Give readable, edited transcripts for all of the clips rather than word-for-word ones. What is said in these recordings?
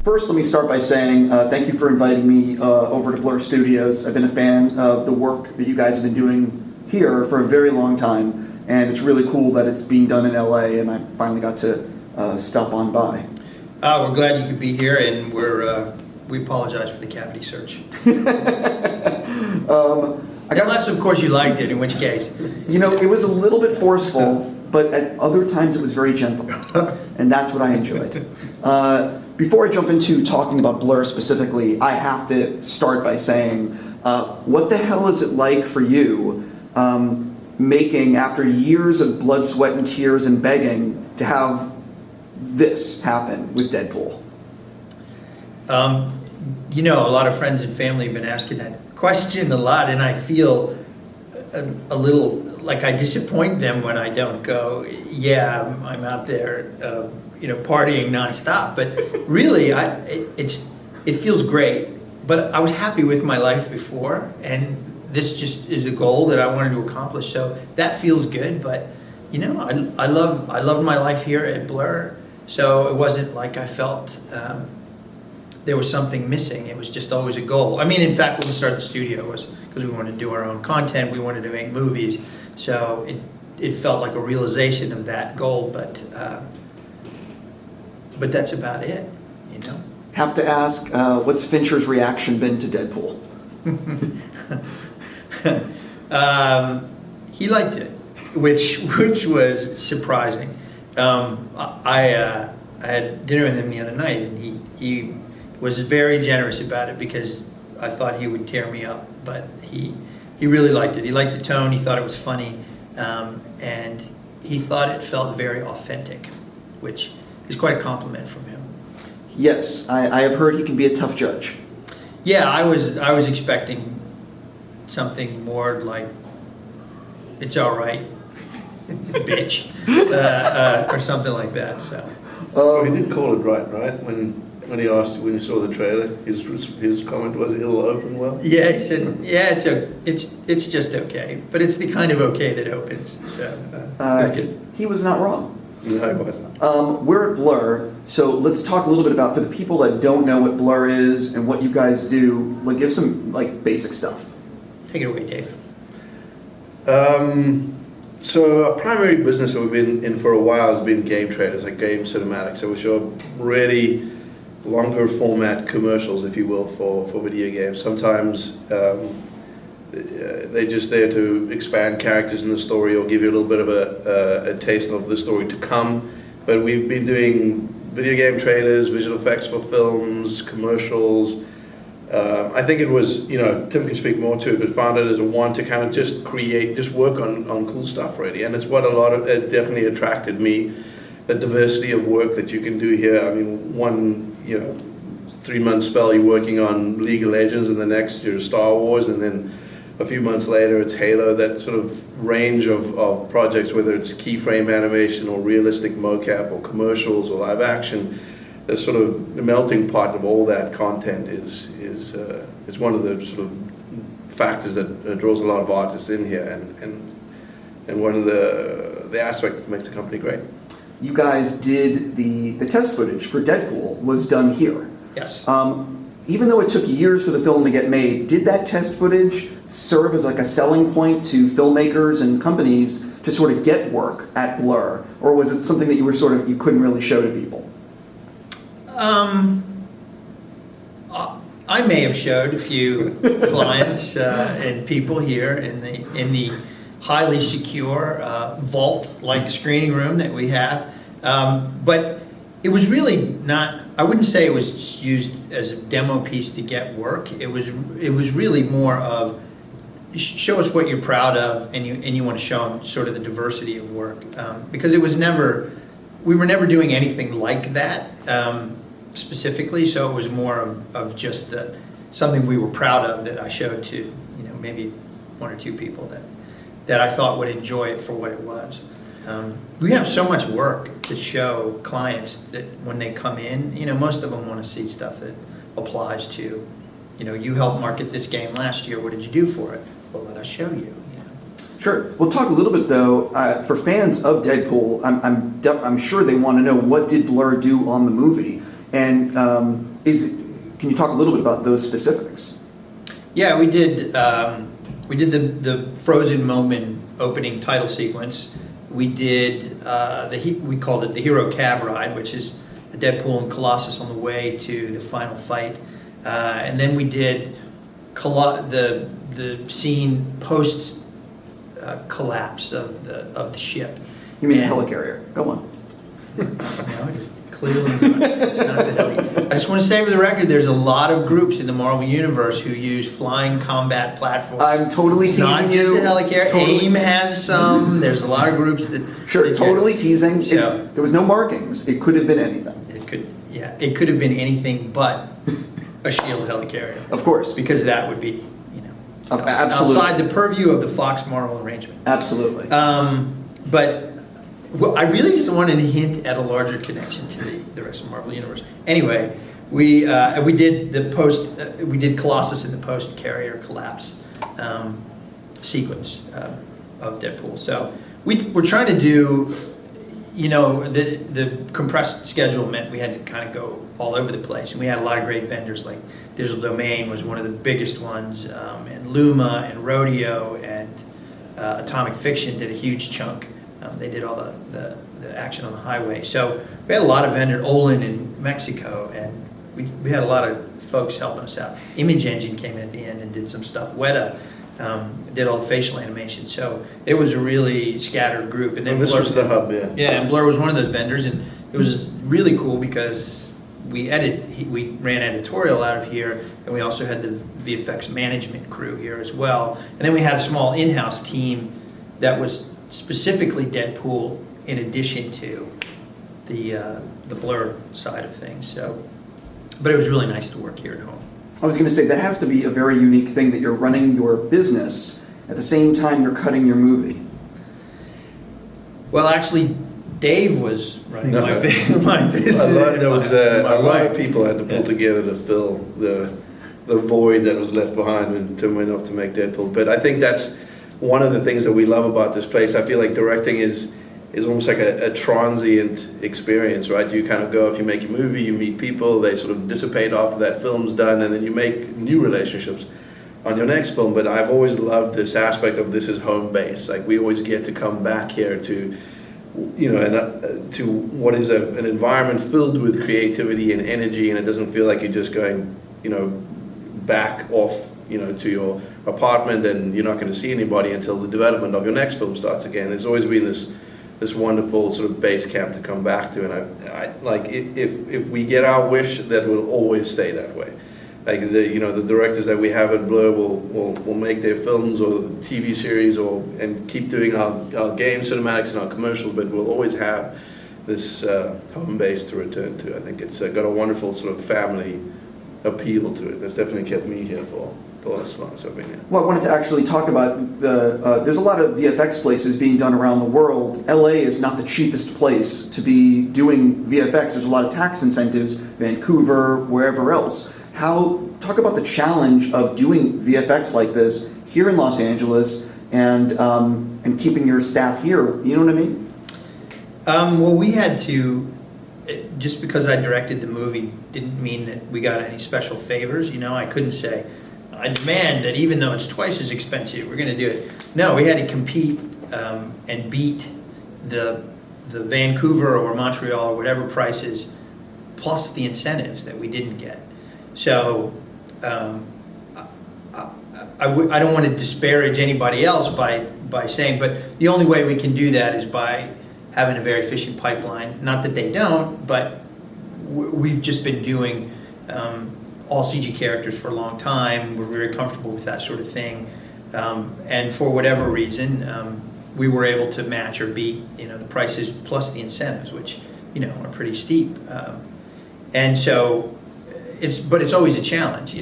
First, let me start by saying thank you for inviting me over to Blur Studios. I've been a fan of the work that you guys have been doing here for a very long time, and it's really cool that it's being done in LA, and I finally got to stop on by. We're glad you could be here, and we apologize for the cavity search. Unless, of course, you liked it, in which case. You know, it was a little bit forceful, but at other times it was very gentle, and that's what I enjoyed. Before I jump into talking about Blur specifically, I have to start by saying, what the hell is it like for you making, after years of blood, sweat, and tears and begging, to have this happen with Deadpool? You know, a lot of friends and family have been asking that question a lot, and I feel a little like I disappoint them when I don't go, yeah, I'm out there, partying nonstop. But really, it feels great. But I was happy with my life before, and this just is a goal that I wanted to accomplish. So that feels good. But I love my life here at Blur. So it wasn't like I felt there was something missing. It was just always a goal. I mean, in fact, when we started the studio, it was because we wanted to do our own content. We wanted to make movies. So it felt like a realization of that goal. But that's about it, Have to ask, what's Fincher's reaction been to Deadpool? He liked it, which was surprising. I had dinner with him the other night, and he was very generous about it because I thought he would tear me up, but he really liked it. He liked the tone. He thought it was funny, and he thought it felt very authentic, which is quite a compliment from him. Yes, I have heard he can be a tough judge. Yeah, I was expecting something more like, it's all right, bitch, or something like that. So he did call it right when he asked when he saw the trailer. His comment was, "It'll open well." Yeah, he said, "Yeah, it's just okay, but it's the kind of okay that opens." So he was not wrong. No, he wasn't. We're at Blur, so let's talk a little bit about, for the people that don't know what Blur is and what you guys do, give some basic stuff. Take it away, Dave. So our primary business that we've been in for a while has been game trailers, like game cinematics. So we show really longer format commercials, if you will, for video games. Sometimes they're just there to expand characters in the story or give you a little bit of a taste of the story to come. But we've been doing video game trailers, visual effects for films, commercials. I think it was, Tim can speak more to it, but found it as a want to kind of just work on cool stuff really. And it's what it definitely attracted me, the diversity of work that you can do here. I mean, one, 3-month spell you're working on League of Legends, and the next you're Star Wars, and then a few months later it's Halo. That sort of range of projects, whether it's keyframe animation or realistic mocap or commercials or live action, the sort of the melting pot of all that content is one of the sort of factors that draws a lot of artists in here, and one of the aspects that makes the company great. You guys did the test footage for Deadpool was done here. Yes. Even though it took years for the film to get made, did that test footage serve as a selling point to filmmakers and companies to sort of get work at Blur, or was it something that you couldn't really show to people? I may have showed a few clients and people here in the highly secure vault-like screening room that we have, but it was really not. I wouldn't say it was used as a demo piece to get work. It was really more of show us what you're proud of, and you want to show them sort of the diversity of work, because we were never doing anything like that specifically. So it was more of just something we were proud of that I showed to maybe 1 or 2 people that I thought would enjoy it for what it was. We have so much work to show clients that when they come in, most of them want to see stuff that applies to, you helped market this game last year. What did you do for it? Well, let us show you. Sure. We'll talk a little bit though. For fans of Deadpool, I'm sure they want to know, what did Blur do on the movie? And can you talk a little bit about those specifics? Yeah, we did the frozen moment opening title sequence. We did we called it the Hero Cab Ride, which is the Deadpool and Colossus on the way to the final fight, and then we did the scene post collapse of the ship. You mean the And- helicarrier? Go on. No, just clearly not. It's not the heli. I just want to say for the record, there's a lot of groups in the Marvel Universe who use flying combat platforms. I'm totally It's teasing not you. just a helicarrier. Totally. AIM has some. There's a lot of groups that. Sure, that totally teasing. So- There was no markings. It could have been anything. It could have been anything but a shield helicarrier, Of course. because that would be, Absolutely. outside the purview of the Fox Marvel arrangement. Absolutely. But I really just wanted to hint at a larger connection to the rest of the Marvel Universe. Anyway, we did we did Colossus in the post carrier collapse sequence of Deadpool. So we're trying to do, the compressed schedule meant we had to kind of go all over the place, and we had a lot of great vendors. Like Digital Domain was one of the biggest ones, and Luma and Rodeo and Atomic Fiction did a huge chunk. They did all the action on the highway. So we had a lot of vendors, Olin in Mexico, and we had a lot of folks helping us out. Image Engine came in at the end and did some stuff. Weta did all the facial animation. So it was a really scattered group. And then And this Blur- was the hub, yeah. Yeah, and Blur was one of those vendors, and it was really cool because we ran editorial out of here, and we also had the VFX management crew here as well. And then we had a small in-house team that was specifically Deadpool in addition to the Blur side of things. So, but it was really nice to work here at home. I was going to say, that has to be a very unique thing that you're running your business at the same time you're cutting your movie. Well, actually, Dave was running my business. There was My a lot wife. of people had to pull together to fill the void that was left behind when Tim went off to make Deadpool. But I think that's one of the things that we love about this place. I feel like directing is almost like a transient experience, right? You kind of go, if you make a movie, you meet people, they sort of dissipate after that film's done, and then you make new relationships on your next film. But I've always loved this aspect of this is home base. Like, we always get to come back here to, to what is an environment filled with creativity and energy, and it doesn't feel like you're just going, back off, to your apartment, and you're not going to see anybody until the development of your next film starts again. There's always been this wonderful sort of base camp to come back to, and I like if we get our wish, that will always stay that way. Like the directors that we have at Blur will make their films or TV series and keep doing our game cinematics and our commercials, but we'll always have this home base to return to. I think it's got a wonderful sort of family appeal to it. That's definitely kept me here for as long as I've been here. Well, I wanted to actually talk about there's a lot of VFX places being done around the world. LA is not the cheapest place to be doing VFX. There's a lot of tax incentives, Vancouver, wherever else. Talk about the challenge of doing VFX like this here in Los Angeles and keeping your staff here. You know what I mean? Well, we had to, just because I directed the movie didn't mean that we got any special favors. I couldn't say, I demand that even though it's twice as expensive, we're going to do it. No, we had to compete and beat the Vancouver or Montreal or whatever prices, plus the incentives that we didn't get. So I don't want to disparage anybody else by saying, but the only way we can do that is by having a very efficient pipeline. Not that they don't, but we've just been doing all CG characters for a long time. We're very comfortable with that sort of thing. And for whatever reason, we were able to match or beat the prices plus the incentives, which are pretty steep. And so it's always a challenge,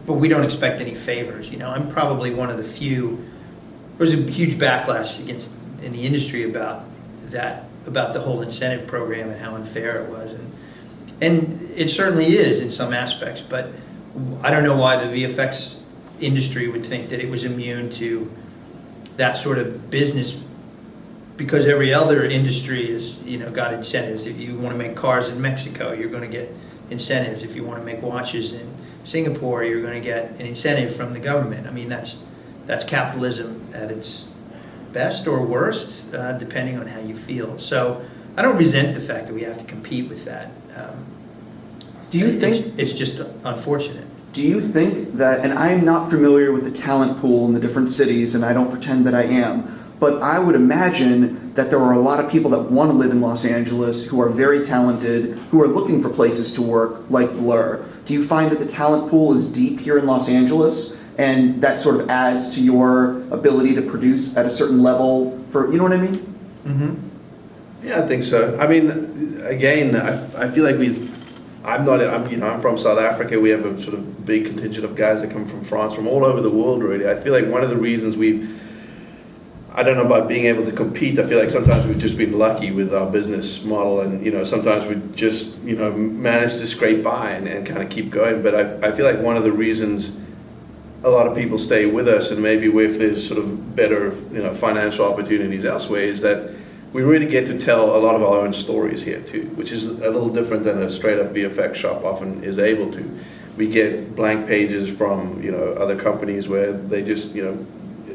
but we don't expect any favors. I'm probably one of the few. There was a huge backlash in the industry about the whole incentive program and how unfair it was, and it certainly is in some aspects. But I don't know why the VFX industry would think that it was immune to that sort of business because every other industry is, got incentives. If you want to make cars in Mexico, you're going to get incentives. If you want to make watches in Singapore, you're going to get an incentive from the government. I mean, that's capitalism at its best or worst, depending on how you feel. So I don't resent the fact that we have to compete with that. Do you think it's just unfortunate? Do you think that, and I'm not familiar with the talent pool in the different cities, and I don't pretend that I am, but I would imagine that there are a lot of people that want to live in Los Angeles who are very talented, who are looking for places to work like Blur. Do you find that the talent pool is deep here in Los Angeles, and that sort of adds to your ability to produce at a certain level for, you know what I mean? Mm-hmm. Yeah, I think so. I mean, again, I feel like I'm from South Africa. We have a sort of big contingent of guys that come from France, from all over the world, really. I feel like one of the reasons I don't know about being able to compete. I feel like sometimes we've just been lucky with our business model, and sometimes we just managed to scrape by and kind of keep going. But I feel like one of the reasons a lot of people stay with us, and maybe if there's sort of better financial opportunities elsewhere, is that we really get to tell a lot of our own stories here too, which is a little different than a straight up VFX shop often is able to. We get blank pages from other companies where they just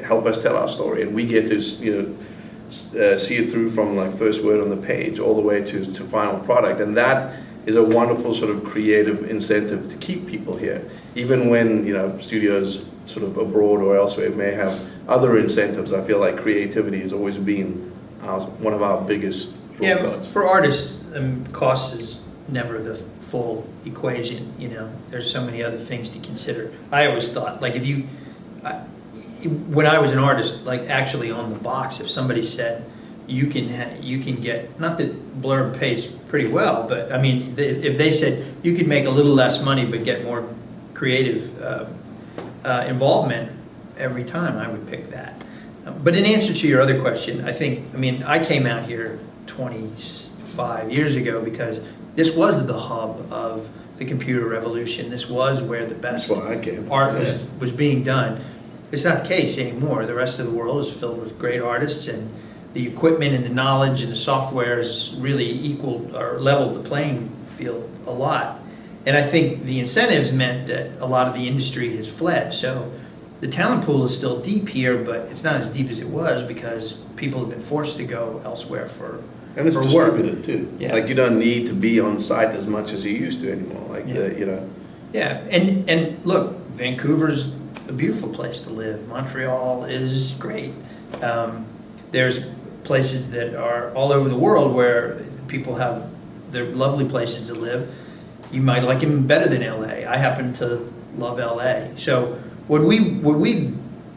help us tell our story, and we get to see it through from like first word on the page all the way to final product, and that is a wonderful sort of creative incentive to keep people here, even when studios sort of abroad or elsewhere may have other incentives. I feel like creativity has always been one of our biggest drawbacks. For artists, cost is never the full equation. There's so many other things to consider. I always thought, like, when I was an artist, like actually on the box, if somebody said you can get, not that Blur pays pretty well, but I mean, if they said you could make a little less money but get more creative involvement every time, I would pick that. But in answer to your other question, I came out here 25 years ago because this was the hub of the computer revolution. This was where the best art was being done. It's not the case anymore. The rest of the world is filled with great artists, and the equipment and the knowledge and the software is really equal or leveled the playing field a lot. And I think the incentives meant that a lot of the industry has fled. So the talent pool is still deep here, but it's not as deep as it was because people have been forced to go elsewhere for and it's work. distributed too. Yeah. Like you don't need to be on site as much as you used to anymore. Like Yeah, and look, Vancouver's a beautiful place to live. Montreal is great. There's places that are all over the world where people have their lovely places to live. You might like them better than LA. I happen to love LA. So what we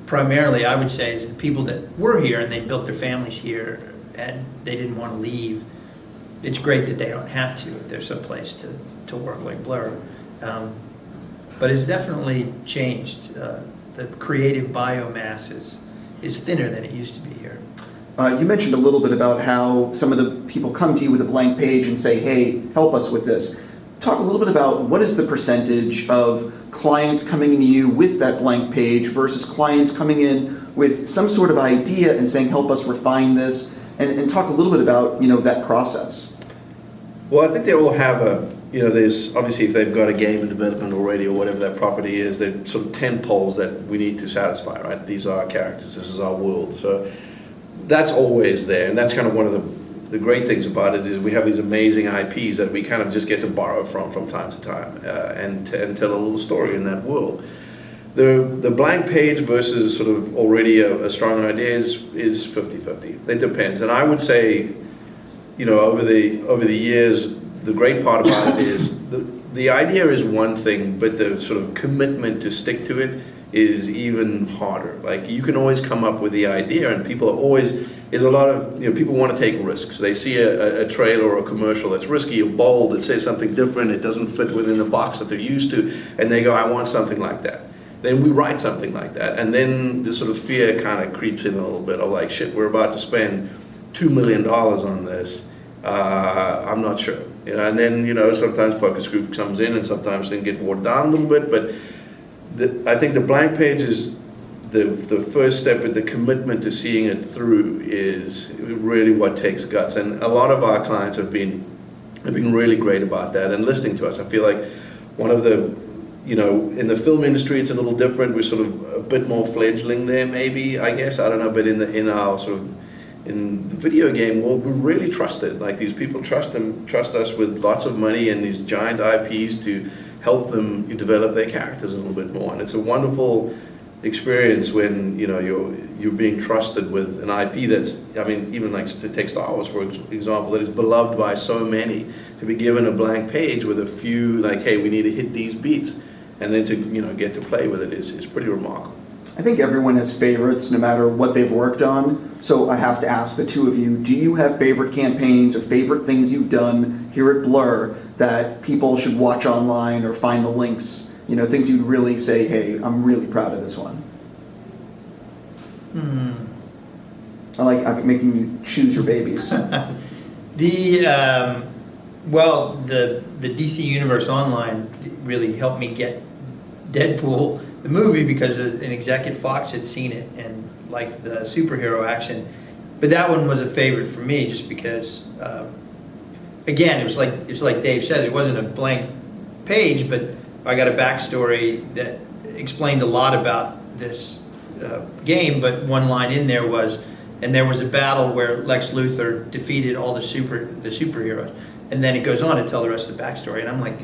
primarily, I would say, is the people that were here and they built their families here and they didn't want to leave. It's great that they don't have to if there's some place to work like Blur. But it's definitely changed. The creative biomass is thinner than it used to be here. You mentioned a little bit about how some of the people come to you with a blank page and say, hey, help us with this. Talk a little bit about what is the percentage of clients coming to you with that blank page versus clients coming in with some sort of idea and saying, help us refine this, and talk a little bit about that process. Well, I think they all have there's obviously if they've got a game in development already or whatever that property is, there's sort of 10 poles that we need to satisfy, right? These are our characters, this is our world. So that's always there, and that's kind of one of the great things about it is we have these amazing IPs that we kind of just get to borrow from time to time and tell a little story in that world. The blank page versus sort of already a strong idea is 50-50. It depends, and I would say, over the years, the great part about it is the idea is one thing, but the sort of commitment to stick to it is even harder. Like you can always come up with the idea, and people are always, there's a lot of, people want to take risks. They see a trailer or a commercial that's risky or bold, it says something different, it doesn't fit within the box that they're used to, and they go, I want something like that. Then we write something like that, and then the sort of fear kind of creeps in a little bit of like, shit, we're about to spend $2 million on this. I'm not sure. And then, sometimes focus group comes in and sometimes things get watered down a little bit, but I think the blank page is the first step and the commitment to seeing it through is really what takes guts. And a lot of our clients have been really great about that and listening to us. I feel like one of the, in the film industry, it's a little different. We're sort of a bit more fledgling there, maybe, I guess. I don't know, but in our sort of, in the video game world, we're really trusted. Like, these people trust us with lots of money and these giant IPs to help them develop their characters a little bit more. And it's a wonderful experience when you're being trusted with an IP that's, I mean, even like to take Star Wars for example, that is beloved by so many, to be given a blank page with a few, like, hey, we need to hit these beats, and then to get to play with it is pretty remarkable. I think everyone has favorites no matter what they've worked on. So I have to ask the two of you, do you have favorite campaigns or favorite things you've done here at Blur that people should watch online or find the links? Things you'd really say, hey, I'm really proud of this one. I like making you choose your babies. The DC Universe Online really helped me get Deadpool, the movie, because an exec at Fox had seen it and liked the superhero action. But that one was a favorite for me just because, again, it's like Dave said, it wasn't a blank page, but I got a backstory that explained a lot about this game, but one line in there was, and there was a battle where Lex Luthor defeated all the superheroes, and then it goes on to tell the rest of the backstory, and I'm like,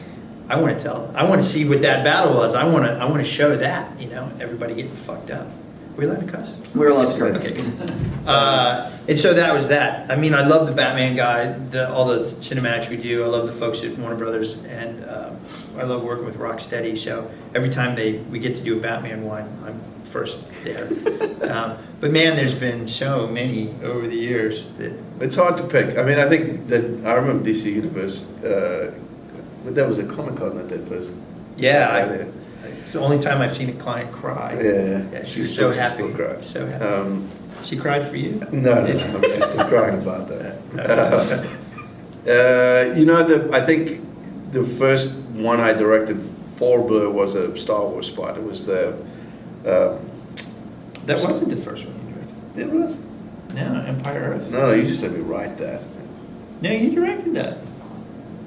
I want to see what that battle was. I want to show that, everybody getting fucked up. Are we allowed to cuss? We're allowed to cuss. Okay, good. And so that was that. I mean, I love the Batman guy, all the cinematics we do. I love the folks at Warner Brothers, and I love working with Rocksteady. So every time we get to do a Batman one, I'm first there. But man, there's been so many over the years that it's hard to pick. I mean, I think that I remember DC Universe. But that was a Comic-Con that did first. Yeah, it's the only time I've seen a client cry. Yeah, she's so happy. Still cry. So happy. She cried for you? No, she's still crying about that. I think the first one I directed for Blur was a Star Wars spot. It was the. That wasn't the first one you directed. It was. No, Empire Earth. No, you just let me write that. No, you directed that.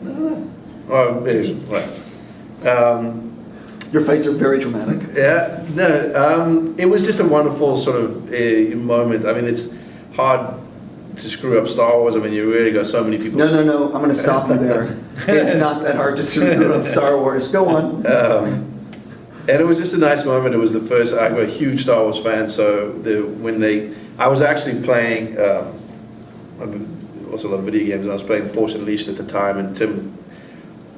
No. Oh, maybe. What? Your fights are very dramatic. Yeah, no, it was just a wonderful sort of moment. I mean, it's hard to screw up Star Wars. I mean, you really got so many people. No, I'm going to stop you there. It's not that hard to screw up Star Wars. Go on. And it was just a nice moment. It was the first, I'm a huge Star Wars fan, so I was actually playing, also a lot of video games, and I was playing Force Unleashed at the time, and Tim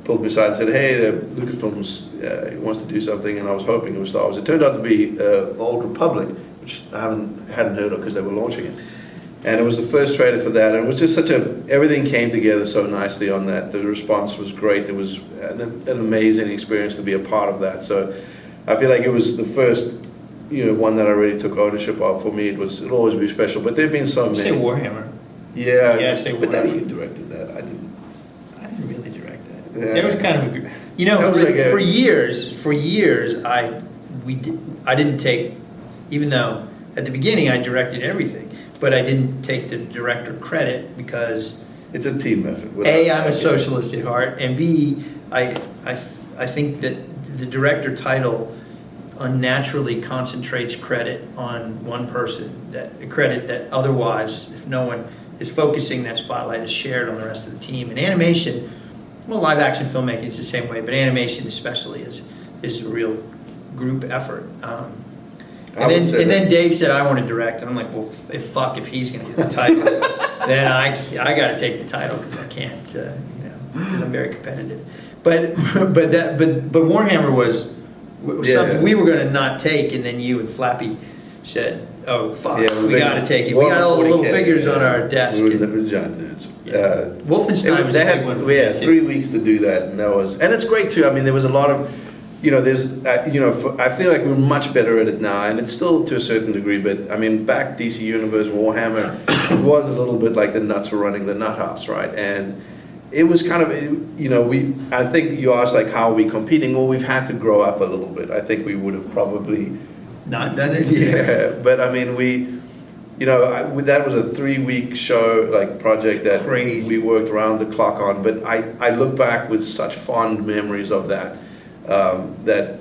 pulled me aside and said, hey, Lucasfilms wants to do something, and I was hoping it was Star Wars. It turned out to be Old Republic, which I hadn't heard of because they were launching it. And it was the first trailer for that, and it was just everything came together so nicely on that. The response was great. It was an amazing experience to be a part of that. So I feel like it was the first, one that I really took ownership of. For me, it'll always be special. But there've been so many. Say Warhammer. Yeah. Yeah, say But Warhammer. that you directed that. I didn't really direct that. Yeah. It was kind of for years I didn't take, even though at the beginning I directed everything, but I didn't take the director credit because it's a team effort. A, I'm a socialist at heart, and B, I think that the director title unnaturally concentrates credit on one person, a credit that otherwise, if no one is focusing, that spotlight is shared on the rest of the team. And animation, well, live action filmmaking is the same way, but animation especially is a real group effort. And then Dave said, I want to direct. And I'm like, well, if he's going to get the title, then I got to take the title because I can't, because I'm very competitive. But Warhammer was something we were going to not take, and then you and Flappy said, oh, fuck, we got to take it. We got all the little figures on our desk. We were giant nerds. Wolfenstein was a big one for me, too. 3 weeks to do that, and it's great too. I mean, there was a lot of, I feel like we're much better at it now, and it's still to a certain degree, but I mean, back DC Universe, Warhammer, it was a little bit like the nuts were running the nut house, right? And it was kind of, I think you asked like, how are we competing? Well, we've had to grow up a little bit. I think we would have probably Not done it yet. Yeah, but I mean, that was a 3-week show, like project that Crazy. we worked around the clock on. But I look back with such fond memories of that. That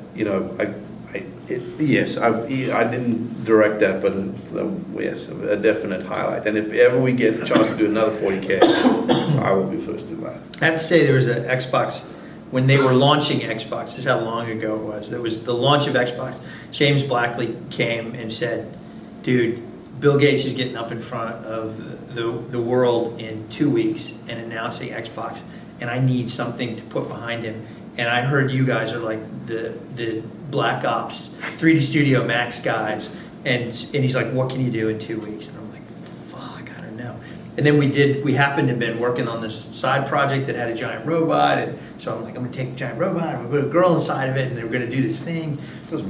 yes, I didn't direct that, but yes, a definite highlight. And if ever we get a chance to do another 40K, I will be first in line. I have to say there was an Xbox, when they were launching Xbox, this is how long ago it was. There was the launch of Xbox. James Blackley came and said, dude, Bill Gates is getting up in front of the world in 2 weeks and announcing Xbox, and I need something to put behind him. And I heard you guys are like the Black Ops 3D Studio Max guys, and he's like, what can you do in 2 weeks? And I'm like, fuck, I don't know. And then we happened to have been working on this side project that had a giant robot, and so I'm like, I'm gonna take the giant robot, I'm gonna put a girl inside of it, and they were gonna do this thing, it was the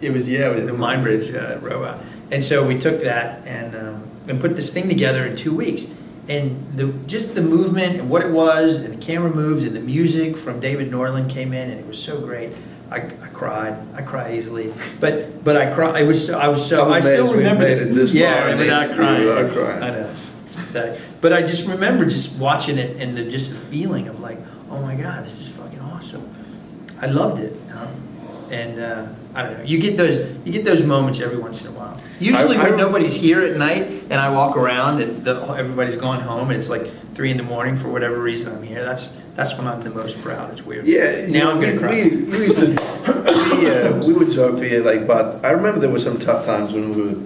Mindbridge robot. And so we took that and put this thing together in 2 weeks. And just the movement and what it was, and the camera moves, and the music from David Norland came in, and it was so great. I cried. I cry easily, but I cry. I still remember it. Yeah, and we're not crying. I know. But I just remember just watching it and just the feeling of like, oh my God, this is fucking awesome. I loved it. And I don't know. You get those moments every once in a while. Usually when nobody's here at night and I walk around and everybody's gone home and it's like 3 a.m. for whatever reason I'm here. That's when I'm the most proud. It's weird. Yeah. Now I'm gonna cry. We would joke here, like, but I remember there were some tough times when we were,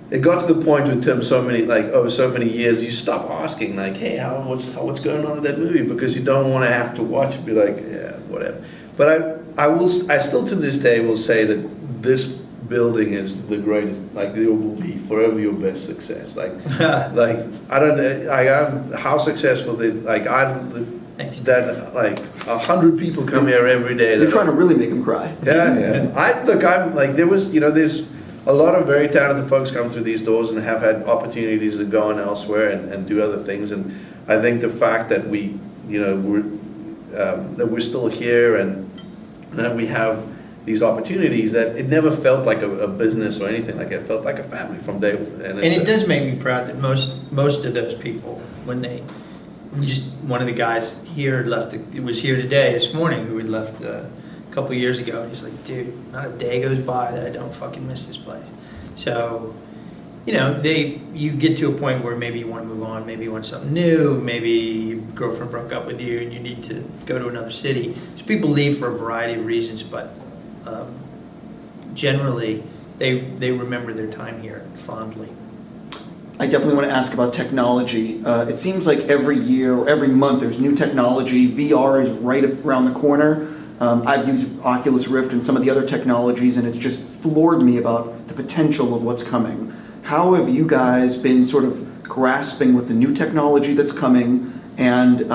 it got to the point with Tim over so many years, you stop asking, like, hey, what's going on with that movie? Because you don't want to have to watch it, be like, yeah, whatever. But I still to this day will say that this building is the greatest, like it will be forever your best success. Like I don't know, how successful Thanks. that like 100 people come here every day. You're trying to really make them cry. Yeah. I'm like, there's a lot of very talented folks come through these doors and have had opportunities to go on elsewhere and do other things. And I think the fact that we're still here and that we have these opportunities, that it never felt like a business or anything. Like it felt like a family from day one. And it does make me proud that most of those people, one of the guys here was here this morning, who had left a couple of years ago, and he's like, dude, not a day goes by that I don't fucking miss this place. So, you get to a point where maybe you want to move on, maybe you want something new, maybe your girlfriend broke up with you and you need to go to another city. So people leave for a variety of reasons, but generally they remember their time here fondly. I definitely want to ask about technology. It seems like every year or every month there's new technology. VR is right around the corner. I've used Oculus Rift and some of the other technologies, and it's just floored me about the potential of what's coming. How have you guys been sort of grasping with the new technology that's coming, and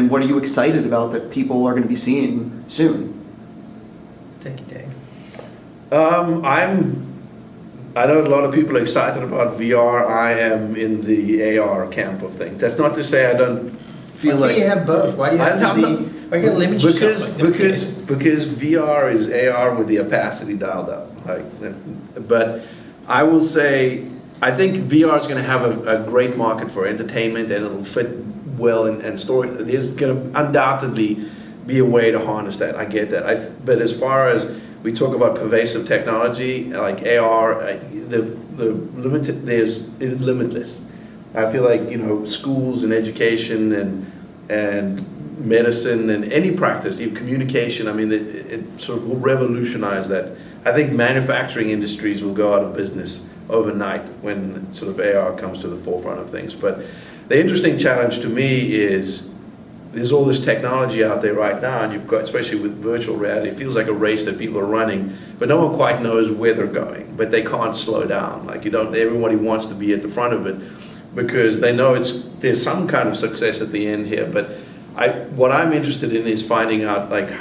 what are you excited about that people are going to be seeing soon? Thank you, Dave. I know a lot of people are excited about VR. I am in the AR camp of things. That's not to say I don't feel Why do you have both? Why do you have to be? Why you gotta limit yourself like that? Because VR is AR with the opacity dialed up. But I will say, I think VR is going to have a great market for entertainment, and it'll fit well in story. There's going to undoubtedly be a way to harness that. I get that. But as far as we talk about pervasive technology like AR, the limited is limitless. I feel like schools and education and medicine and any practice, even communication. I mean, it sort of will revolutionize that. I think manufacturing industries will go out of business overnight when sort of AR comes to the forefront of things. But the interesting challenge to me is there's all this technology out there right now, and you've got, especially with virtual reality, it feels like a race that people are running, but no one quite knows where they're going, but they can't slow down. Like everybody wants to be at the front of it because they know there's some kind of success at the end here. But what I'm interested in is finding out, like,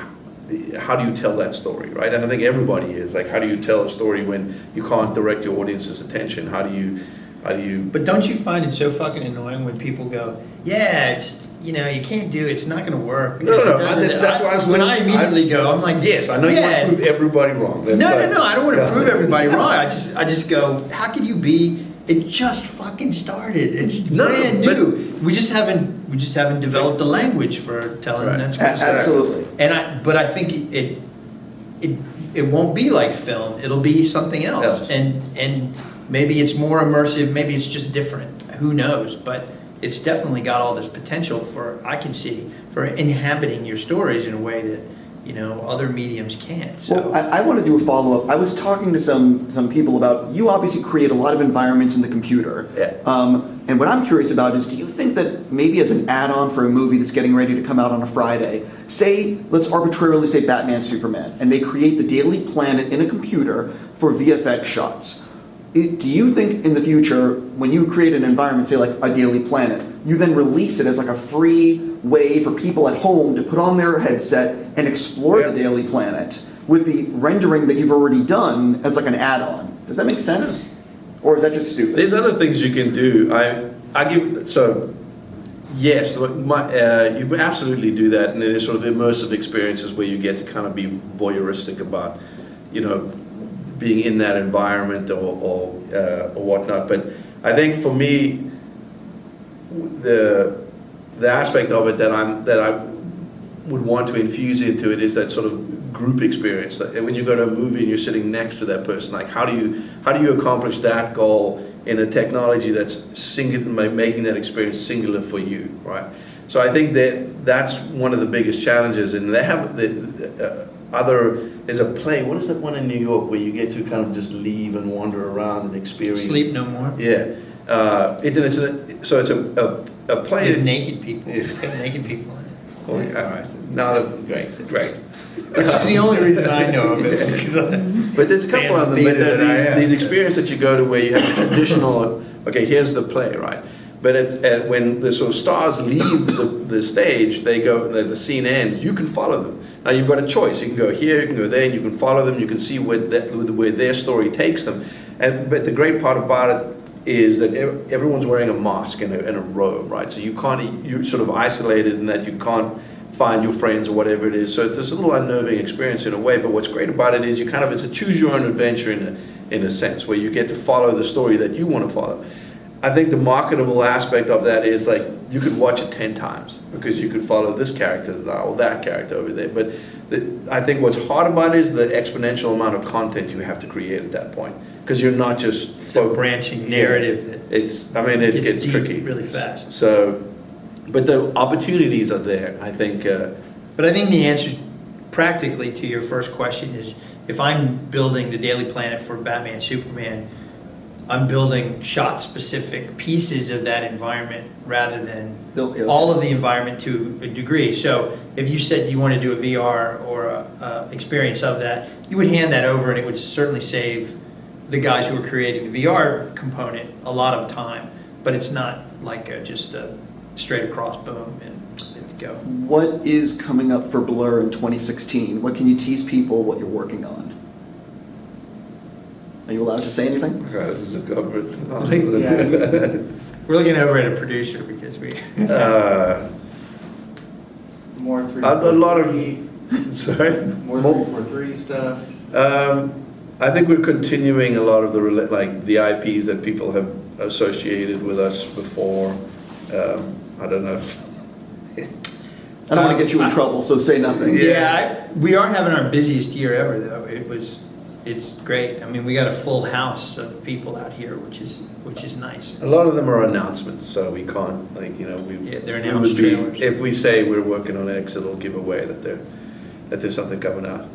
how do you tell that story, right? And I think everybody is, like, how do you tell a story when you can't direct your audience's attention? How do you But don't you find it so fucking annoying when people go, yeah, it's you know, you can't do it. It's not going to work. No, because no, it doesn't- that's why I'm when I immediately go, I'm like, yes, I know you want to prove everybody wrong. That's No, like- no, no. I don't want to prove everybody wrong. I just go, how could you be? It just fucking started. It's No, brand but- new. We just haven't developed the language for telling Right. that's what's there. Absolutely. But I think it won't be like film. It'll be something else. Else. And maybe it's more immersive. Maybe it's just different. Who knows? But it's definitely got all this potential for, I can see, for inhabiting your stories in a way that, you know, other mediums can't. So. Well, I want to do a follow-up. I was talking to some people about, you obviously create a lot of environments in the computer. Yeah. And what I'm curious about is, do you think that maybe as an add-on for a movie that's getting ready to come out on a Friday, say, let's arbitrarily say Batman, Superman, and they create the Daily Planet in a computer for VFX shots. Do you think in the future, when you create an environment, say like a Daily Planet, you then release it as like a free way for people at home to put on their headset and explore the Daily Planet with the rendering that you've already done as like an add-on? Does that make sense? Or is that just stupid? There's other things you can do. Yes, you can absolutely do that, and there's sort of immersive experiences where you get to kind of be voyeuristic about, you know, being in that environment or whatnot. But I think for me, the aspect of it that I would want to infuse into it is that sort of group experience. That when you go to a movie and you're sitting next to that person, like how do you accomplish that goal in a technology that's singular, making that experience singular for you, right? So I think that's one of the biggest challenges, and they have there's a play. What is that one in New York where you get to kind of just leave and wander around and experience? Sleep No More. Yeah, it's a play. With naked people. It's got naked people in it. Oh, yeah, all right. No, great. Which is the only reason I know of it. Because But there's a couple of them. But these experiences that you go to where you have a traditional. Okay, here's the play, right? But when the sort of stars leave the stage, they go. The scene ends. You can follow them. Now you've got a choice. You can go here, you can go there, and you can follow them. You can see where their story takes them. But the great part about it is that everyone's wearing a mask and a robe, right? So you're sort of isolated in that you can't find your friends or whatever it is. So it's a little unnerving experience in a way. But what's great about it is it's a choose your own adventure in a sense, where you get to follow the story that you want to follow. I think the marketable aspect of that is like you could watch it 10 times because you could follow this character now or that character over there. But I think what's hard about it is the exponential amount of content you have to create at that point, because you're not just so branching narrative that it gets deep tricky really fast. So, but the opportunities are there, I think. But I think the answer practically to your first question is, if I'm building the Daily Planet for Batman, Superman, I'm building shot-specific pieces of that environment rather than all of the environment to a degree. So if you said you want to do a VR or a experience of that, you would hand that over, and it would certainly save the guys who are creating the VR component a lot of time. But it's not like just a straight across boom and good to go. What is coming up for Blur in 2016? What can you tease people what you're working on? Are you allowed to say anything? We're looking over at a producer because we. More 343. A lot of. Sorry. More 343 stuff. I think we're continuing a lot of the IPs that people have associated with us before. I don't know if. I don't want to get you in trouble, so say nothing. Yeah, we are having our busiest year ever, though. It's great. I mean, we got a full house of people out here, which is nice. A lot of them are announcements, so we can't they're announced trailers. If we say we're working on X, it'll give away that there's something coming out.